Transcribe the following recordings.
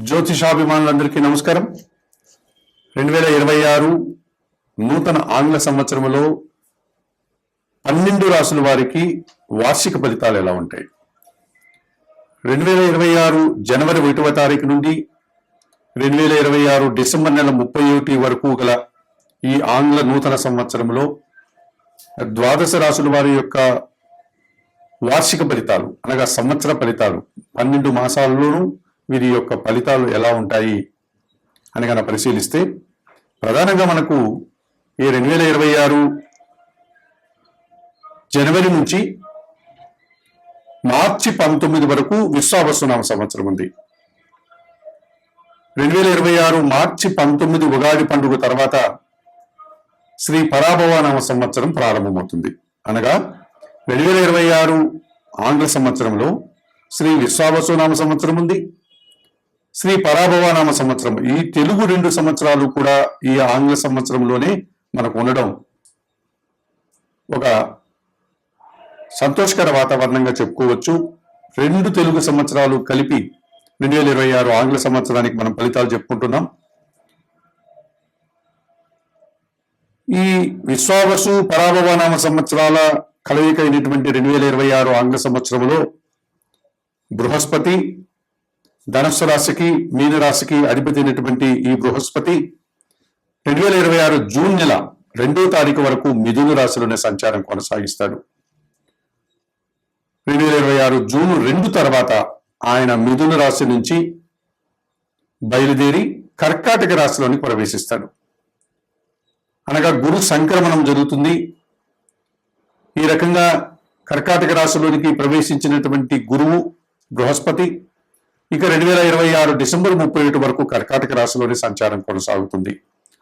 జ్యోతిషాభిమానులందరికీ నమస్కారం. 2026 నూతన ఆంగ్ల సంవత్సరంలో 12 రాసుల వారికి వార్షిక ఫలితాలు ఎలా ఉంటాయి? 2026 జనవరి 1వ తారీఖు నుండి 2026 డిసెంబర్ నెల 31 వరకు గల ఈ ఆంగ్ల నూతన సంవత్సరంలో ద్వాదశ రాసుల వారి యొక్క వార్షిక ఫలితాలు అనగా సంవత్సర ఫలితాలు 12 మాసాలలోనూ వీరి యొక్క ఫలితాలు ఎలా ఉంటాయి అని కనుక పరిశీలిస్తే ప్రధానంగా మనకు ఈ 2026 జనవరి నుంచి మార్చి 19 వరకు విశ్వావసునామ సంవత్సరం ఉంది. 2026 మార్చి 19 ఉగాది పండుగ తర్వాత శ్రీ పరాభవనామ సంవత్సరం ప్రారంభమవుతుంది. అనగా 2026 ఆంగ్ల సంవత్సరంలో శ్రీ విశ్వావసునామ సంవత్సరం ఉంది, శ్రీ పరాభవనామ సంవత్సరం. ఈ తెలుగు 2 సంవత్సరాలు కూడా ఈ ఆంగ్ల సంవత్సరంలోనే మనకు ఉండడం ఒక సంతోషకర వాతావరణంగా చెప్పుకోవచ్చు. 2 తెలుగు సంవత్సరాలు కలిపి 2026 ఆంగ్ల సంవత్సరానికి మనం ఫలితాలు చెప్పుకుంటున్నాం. ఈ విశ్వావసు పరాభవనామ సంవత్సరాల కలయిక అయినటువంటి 2026 ఆంగ్ల సంవత్సరంలో బృహస్పతి ధనుస్సు రాశికి మీనరాశికి అధిపతి అయినటువంటి ఈ బృహస్పతి 2026 జూన్ నెల 2వ తారీఖు వరకు మిథున రాశిలోనే సంచారం కొనసాగిస్తాడు. 2026 జూన్ 2 తర్వాత ఆయన మిథున రాశి నుంచి బయలుదేరి కర్కాటక రాశిలోని ప్రవేశిస్తాడు. అనగా గురు సంక్రమణం జరుగుతుంది. ఈ రకంగా కర్కాటక రాశిలోనికి ప్రవేశించినటువంటి గురువు బృహస్పతి ఇక 2026 డిసెంబర్ 31 వరకు కర్కాటక రాశిలోని సంచారం కొనసాగుతుంది.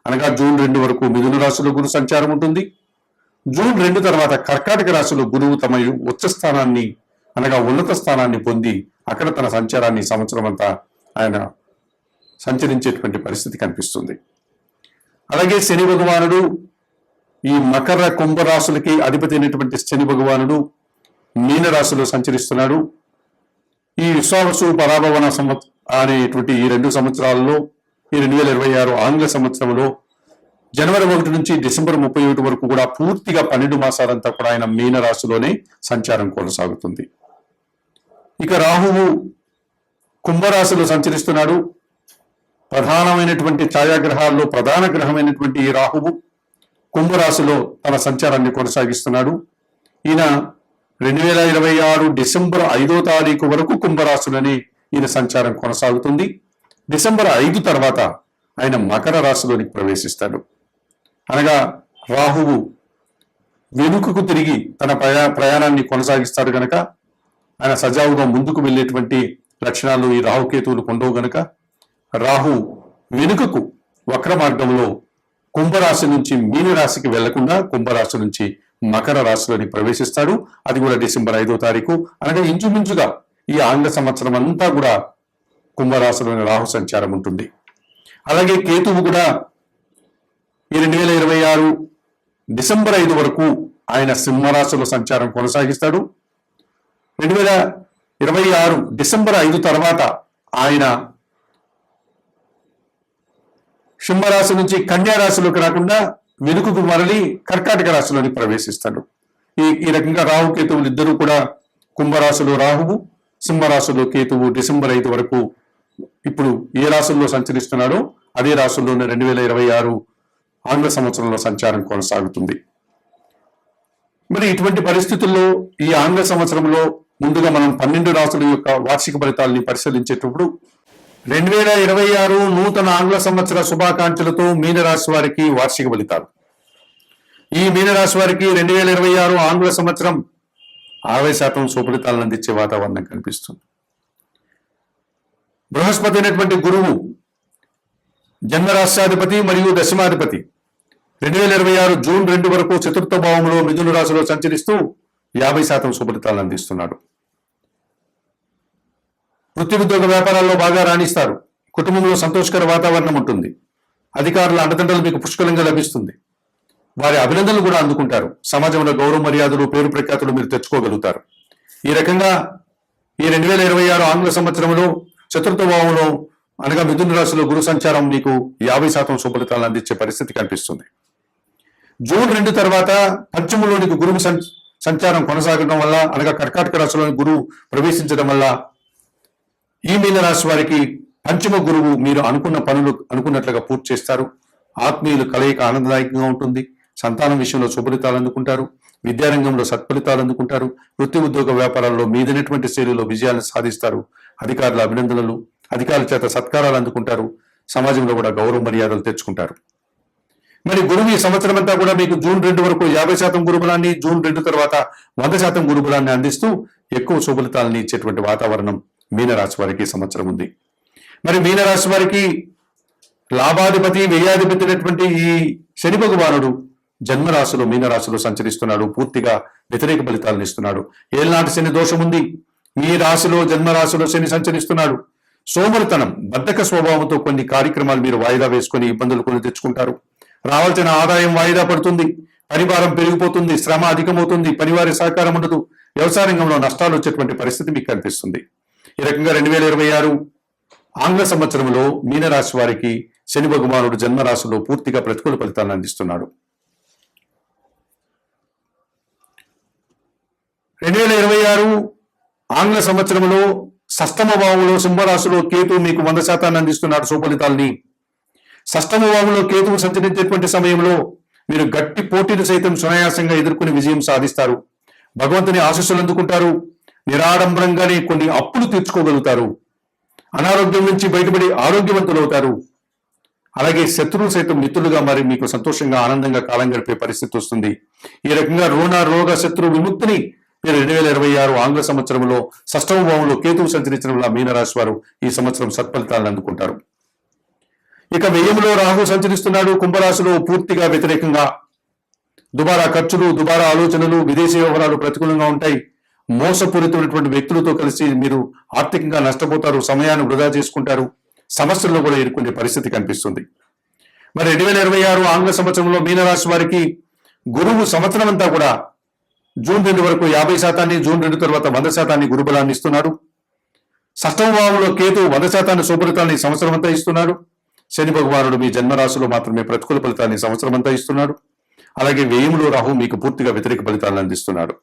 అనగా జూన్ 2 వరకు మిథున రాశిలో గురు సంచారం ఉంటుంది. జూన్ 2 తర్వాత కర్కాటక రాశిలో గురువు తమ ఉచ్చ స్థానాన్ని అనగా ఉన్నత స్థానాన్ని పొంది అక్కడ తన సంచారాన్ని సంవత్సరం అంతా ఆయన సంచరించేటువంటి పరిస్థితి కనిపిస్తుంది. అలాగే శని భగవానుడు ఈ మకర కుంభరాశులకి అధిపతి అయినటువంటి శని భగవానుడు మీనరాశిలో సంచరిస్తున్నాడు. ఈ విశ్వావసు పరాభవన అనేటువంటి ఈ 2 సంవత్సరాలలో ఈ 2026 ఆంగ్ల సంవత్సరంలో జనవరి 1 నుంచి డిసెంబర్ 31 వరకు కూడా పూర్తిగా 12 మాసాలంతా కూడా ఆయన మీన రాశిలోనే సంచారం కొనసాగుతుంది. ఇక రాహువు కుంభరాశిలో సంచరిస్తున్నాడు. ప్రధానమైనటువంటి ఛాయాగ్రహాల్లో ప్రధాన గ్రహమైనటువంటి ఈ రాహువు కుంభరాశిలో తన సంచారాన్ని కొనసాగిస్తున్నాడు. ఈయన 2026 డిసెంబర్ 5వ తారీఖు వరకు కుంభరాశిలోని ఈయన సంచారం కొనసాగుతుంది. డిసెంబర్ 5 తర్వాత ఆయన మకర రాశిలోనికి ప్రవేశిస్తాడు. అనగా రాహువు వెనుకకు తిరిగి తన ప్రయాణాన్ని కొనసాగిస్తాడు గనక ఆయన సజావుగా ముందుకు వెళ్ళేటువంటి లక్షణాలు ఈ రాహుకేతువులు ఉండవు గనక రాహు వెనుకకు వక్ర మార్గంలో కుంభరాశి నుంచి మీనరాశికి వెళ్లకుండా కుంభరాశి నుంచి మకర రాశిలోని ప్రవేశిస్తాడు. అది కూడా డిసెంబర్ 5వ తారీఖు. అనగా ఇంచుమించుగా ఈ ఆంగ్ల సంవత్సరం అంతా కూడా కుంభరాశిలోని రాహు సంచారం ఉంటుంది. అలాగే కేతువు కూడా ఈ 2026 డిసెంబర్ 5 వరకు ఆయన సింహరాశిలో సంచారం కొనసాగిస్తాడు. 2026 డిసెంబర్ 5 తర్వాత ఆయన సింహరాశి నుంచి కన్యా రాశిలోకి రాకుండా వెనుకకు మరలి కర్కాటక రాశిలోని ప్రవేశిస్తాడు. ఈ రకంగా రాహుకేతువులు ఇద్దరు కూడా కుంభరాశిలో రాహువు, సింహరాశిలో కేతువు డిసెంబర్ 5 వరకు ఇప్పుడు ఏ రాశుల్లో సంచరిస్తున్నాడో అదే రాశుల్లోనే 2026 ఆంగ్ల సంవత్సరంలో సంచారం కొనసాగుతుంది. మరి ఇటువంటి పరిస్థితుల్లో ఈ ఆంగ్ల సంవత్సరంలో ముందుగా మనం 12 రాశుల యొక్క వార్షిక ఫలితాలని పరిశీలించేటప్పుడు 2026 నూతన ఆంగ్ల సంవత్సర శుభాకాంక్షలతో మీనరాశి వారికి వార్షిక ఫలితాలు. ఈ మీనరాశి వారికి 2026 ఆంగ్ల సంవత్సరం 60% సుఫలితాలను అందించే వాతావరణం కనిపిస్తుంది. బృహస్పతి అయినటువంటి గురువు జన్మరాశ్యాధిపతి మరియు దశమాధిపతి 2026 జూన్ 2 వరకు చతుర్థ భావంలో మిథున రాశిలో సంచరిస్తూ 50% సుఫలితాలను అందిస్తున్నాడు. వృత్తి ఉద్యోగ వ్యాపారాల్లో బాగా రాణిస్తారు. కుటుంబంలో సంతోషకర వాతావరణం ఉంటుంది. అధికారుల అండదండలు మీకు పుష్కలంగా లభిస్తుంది. వారి అభినందనలు కూడా అందుకుంటారు. సమాజంలో గౌరవ మర్యాదలు పేరు ప్రఖ్యాతులు మీరు తెచ్చుకోగలుగుతారు. ఈ రకంగా ఈ 2026 ఆంగ్ల సంవత్సరంలో చతుర్థ భావంలో అనగా మిథున రాశిలో గురు సంచారం మీకు 50% శుభలితాలను అందించే పరిస్థితి కనిపిస్తుంది. జూన్ 2 తర్వాత పంచమంలోనికి గురువు సంచారం కొనసాగడం వల్ల, అనగా కర్కాటక రాశిలోని గురువు ప్రవేశించడం వల్ల ఈ మీన రాశి వారికి పంచమ గురువు మీరు అనుకున్న పనులు అనుకున్నట్లుగా పూర్తి చేస్తారు. ఆత్మీయులు కలయిక ఆనందదాయకంగా ఉంటుంది. సంతానం విషయంలో శుభలితాలు అందుకుంటారు. విద్యారంగంలో సత్ఫలితాలు అందుకుంటారు. వృత్తి ఉద్యోగ వ్యాపారాల్లో మీదైనటువంటి శైలిలో విజయాలను సాధిస్తారు. అధికారుల అభినందనలు, అధికారుల చేత సత్కారాలు అందుకుంటారు. సమాజంలో కూడా గౌరవ మర్యాదలు తెచ్చుకుంటారు. మరి గురువు ఈ సంవత్సరం అంతా కూడా మీకు జూన్ 2 వరకు 50% గురుబలాన్ని, జూన్ 2 తర్వాత 100% గురుబలాన్ని అందిస్తూ ఎక్కువ శుభలితాలని ఇచ్చేటువంటి వాతావరణం మీనరాశి వారికి సంవత్సరం ఉంది. మరి మీనరాశి వారికి లాభాధిపతి, వ్యయాధిపతి అయినటువంటి ఈ శని భగవానుడు జన్మరాశిలో మీనరాశిలో సంచరిస్తున్నాడు. పూర్తిగా వ్యతిరేక ఫలితాలను ఇస్తున్నాడు. ఏళ్ళనాటి శని దోషం ఉంది. మీ రాశిలో జన్మరాశిలో శని సంచరిస్తున్నాడు. సోమరితనం, బద్ధక స్వభావంతో కొన్ని కార్యక్రమాలు మీరు వాయిదా వేసుకొని ఇబ్బందులు కొని తెచ్చుకుంటారు. రావాల్సిన ఆదాయం వాయిదా పడుతుంది. పనిభారం పెరిగిపోతుంది. శ్రమ అధికమవుతుంది. పనివారి సహకారం ఉండదు. వ్యవసాయ రంగంలో నష్టాలు వచ్చేటువంటి పరిస్థితి మీకు కనిపిస్తుంది. ఈ రకంగా 2026 ఆంగ్ల సంవత్సరంలో మీనరాశి వారికి శని భగవానుడు జన్మరాశిలో పూర్తిగా ప్రతికూల ఫలితాలను అందిస్తున్నాడు. 2026 ఆంగ్ల సంవత్సరంలో షష్టమ భావంలో సింహరాశిలో కేతు మీకు 100% అందిస్తున్నాడు శుభఫలితాల్ని. షష్టమ భావంలో కేతువు సంచరించేటువంటి సమయంలో మీరు గట్టి పోటీని సైతం సునాయాసంగా ఎదుర్కొని విజయం సాధిస్తారు. భగవంతుని ఆశీస్సులు అందుకుంటారు. నిరాడంబరంగానే కొన్ని అప్పులు తీర్చుకోగలుగుతారు. అనారోగ్యం నుంచి బయటపడి ఆరోగ్యవంతులు అవుతారు. అలాగే శత్రువులు సైతం మిత్రులుగా మారి మీకు సంతోషంగా ఆనందంగా కాలం గడిపే పరిస్థితి వస్తుంది. ఈ రకంగా రోగ శత్రు విముక్తిని మీరు 2026 ఆంగ్ల సంవత్సరంలో షష్టమ భావంలో కేతువు సంచరించడం వల్ల మీనరాశి వారు ఈ సంవత్సరం సత్ఫలితాలను అందుకుంటారు. ఇక వ్యయంలో రాహు సంచరిస్తున్నాడు. కుంభరాశిలో పూర్తిగా వ్యతిరేకంగా దుబారా ఖర్చులు, దుబారా ఆలోచనలు, విదేశీ వ్యవహారాలు ప్రతికూలంగా ఉంటాయి. మోసపూరితమైనటువంటి వ్యక్తులతో కలిసి మీరు ఆర్థికంగా నష్టపోతారు. సమయాన్ని వృధా చేసుకుంటారు. సమస్యల్లో కూడా ఎదుర్కొనే పరిస్థితి కనిపిస్తుంది. మరి 2026 ఆంగ్ల సంవత్సరంలో మీనరాశి వారికి గురువు సంవత్సరం అంతా కూడా జూన్ 2 వరకు 50%, జూన్ 2 తర్వాత 100% గురుబలాన్ని ఇస్తున్నాడు. షష్టమ భావంలో కేతు 100% శుభఫలితాన్ని సంవత్సరం అంతా ఇస్తున్నాడు. శని భగవానుడు మీ జన్మరాశిలో మాత్రమే ప్రతికూల ఫలితాన్ని సంవత్సరం అంతా ఇస్తున్నాడు. అలాగే వ్యయంలో రాహు మీకు పూర్తిగా వ్యతిరేక ఫలితాలను అందిస్తున్నాడు.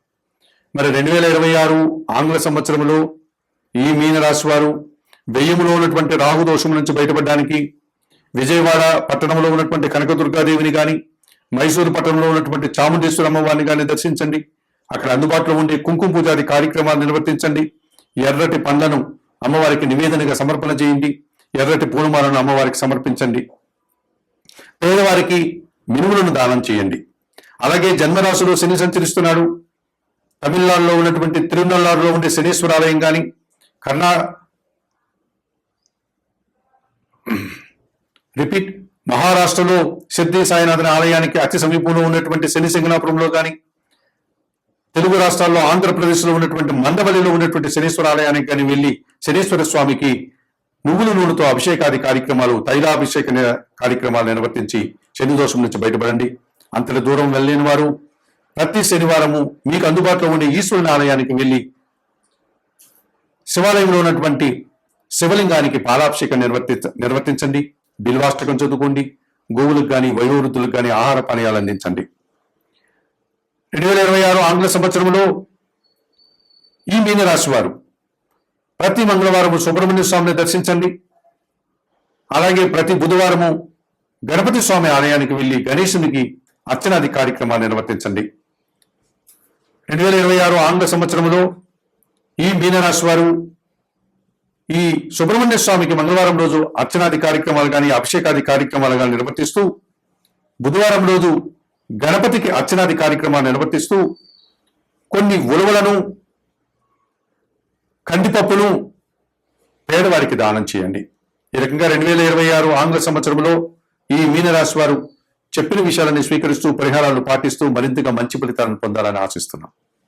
మరి 2026 ఆంగ్ల సంవత్సరంలో ఈ మీనరాశి వారు వ్యయములో ఉన్నటువంటి రాహు దోషం నుంచి బయటపడడానికి విజయవాడ పట్టణంలో ఉన్నటువంటి కనకదుర్గాదేవిని కానీ, మైసూరు పట్టణంలో ఉన్నటువంటి చాముండేశ్వరి అమ్మవారిని కానీ దర్శించండి. అక్కడ అందుబాటులో ఉండే కుంకుమ పూజాది కార్యక్రమాలు నిర్వర్తించండి. ఎర్రటి పండ్లను అమ్మవారికి నివేదనగా సమర్పణ చేయండి. ఎర్రటి పూలమాలను అమ్మవారికి సమర్పించండి. పేదవారికి మినుములను దానం చేయండి. అలాగే జన్మరాశిలో శని సంచరిస్తున్నాడు. తమిళనాడులో ఉన్నటువంటి తిరునల్లారులో ఉండే శనీశ్వర ఆలయం కానీ, మహారాష్ట్రలో సిద్ధి సాయినాథన్ ఆలయానికి అతి సమీపంలో ఉన్నటువంటి శని సింగనాపురంలో కానీ, తెలుగు రాష్ట్రాల్లో ఆంధ్రప్రదేశ్లో ఉన్నటువంటి మందవల్లిలో ఉన్నటువంటి శనీశ్వర ఆలయానికి కానీ వెళ్ళి శనీశ్వర స్వామికి నువ్వుల నూనెతో అభిషేకాది కార్యక్రమాలు, తైలాభిషేక కార్యక్రమాలు నిర్వర్తించి శని దోషం నుంచి బయటపడండి. అంతటి దూరం వెళ్ళలేని వారు ప్రతి శనివారము మీకు అందుబాటులో ఉండే ఈశ్వరుని ఆలయానికి వెళ్ళి శివాలయంలో ఉన్నటువంటి శివలింగానికి పాలాభిషేకం నిర్వర్తించండి. బిల్వాష్టకం చదువుకోండి. గోవులకు కానీ వయోవృద్ధులకు కానీ ఆహార పానీయాలు అందించండి. 2026 ఆంగ్ల సంవత్సరంలో ఈ మీనరాశి వారు ప్రతి మంగళవారము సుబ్రహ్మణ్య స్వామిని దర్శించండి. అలాగే ప్రతి బుధవారము గణపతి స్వామి ఆలయానికి వెళ్ళి గణేశునికి అర్చనాది కార్యక్రమాలు నిర్వర్తించండి. 2026 ఆంగ్ల సంవత్సరంలో ఈ మీనరాశి వారు ఈ సుబ్రహ్మణ్య స్వామికి మంగళవారం రోజు అర్చనాది కార్యక్రమాలు కానీ, అభిషేకాది కార్యక్రమాలు కానీ నిర్వర్తిస్తూ, బుధవారం రోజు గణపతికి అర్చనాది కార్యక్రమాలు నిర్వర్తిస్తూ కొన్ని ఉలవలను, కందిపప్పును పేదవారికి దానం చేయండి. ఈ రకంగా 2026 ఆంగ్ల సంవత్సరంలో ఈ మీనరాశి వారు చెప్పిన విషయాలని స్వీకరిస్తూ పరిహారాలు పాటిస్తూ మరింతగా మంచి ఫలితాలను పొందాలని ఆశిస్తున్నాం.